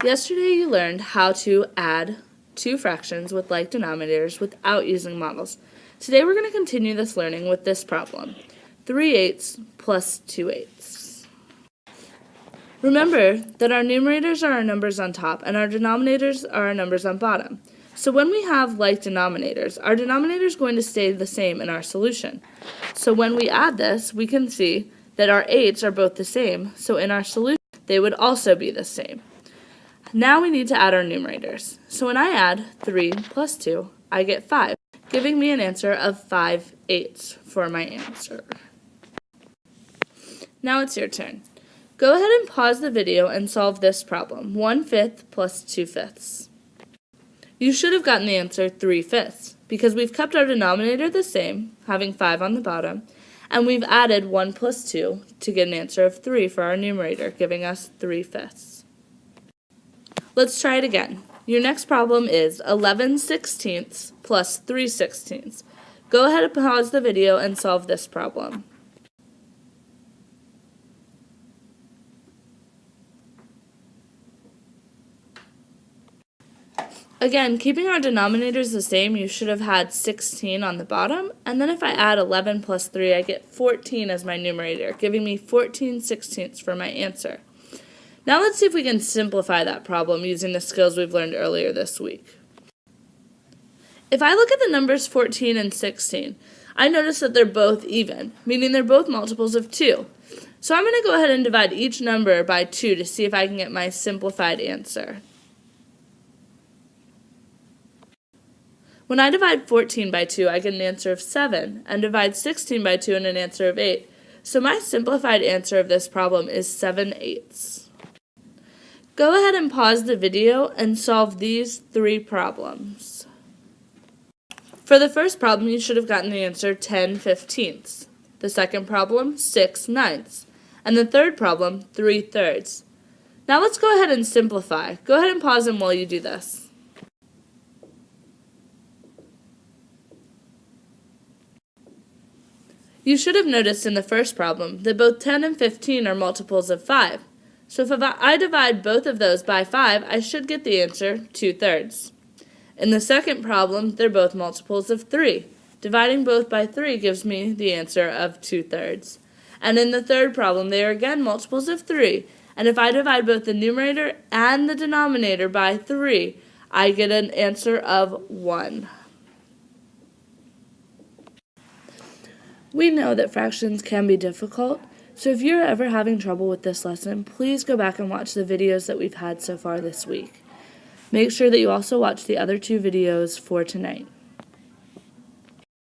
Yesterday you learned how to add two fractions with like denominators without using models. Today we're going to continue this learning with this problem, 3/8 plus 2/8. Remember that our numerators are our numbers on top and our denominators are our numbers on bottom. So when we have like denominators, our denominator is going to stay the same in our solution. So when we add this, we can see that our 8's are both the same, so in our solution they would also be the same. Now we need to add our numerators. So when I add 3 plus 2, I get 5, giving me an answer of 5/8 for my answer. Now it's your turn. Go ahead and pause the video and solve this problem, 1/5 plus 2/5. You should have gotten the answer 3/5 because we've kept our denominator the same, having 5 on the bottom, and we've added 1 plus 2 to get an answer of 3 for our numerator, giving us 3/5. Let's try it again. Your next problem is 11/16 plus 3/16. Go ahead and pause the video and solve this problem. Again, keeping our denominators the same, you should have had 16 on the bottom, and then if I add 11 plus 3, I get 14 as my numerator, giving me 14/16 for my answer. Now let's see if we can simplify that problem using the skills we've learned earlier this week. If I look at the numbers 14 and 16, I notice that they're both even, meaning they're both multiples of 2. So I'm going to go ahead and divide each number by 2 to see if I can get my simplified answer. When I divide 14 by 2, I get an answer of 7, and divide 16 by 2 and an answer of 8. So my simplified answer of this problem is 7/8. Go ahead and pause the video and solve these 3 problems. For the first problem, you should have gotten the answer 10/15. The second problem, 6/9. And the third problem, 3/3. Now let's go ahead and simplify. Go ahead and pause them while you do this. You should have noticed in the first problem that both 10 and 15 are multiples of 5. So if I divide both of those by 5, I should get the answer 2/3. In the second problem, they're both multiples of 3. Dividing both by 3 gives me the answer of 2/3. And in the third problem, they are again multiples of 3. And if I divide both the numerator and the denominator by 3, I get an answer of 1. We know that fractions can be difficult, so if you're ever having trouble with this lesson, please go back and watch the videos that we've had so far this week. Make sure that you also watch the other 2 videos for tonight.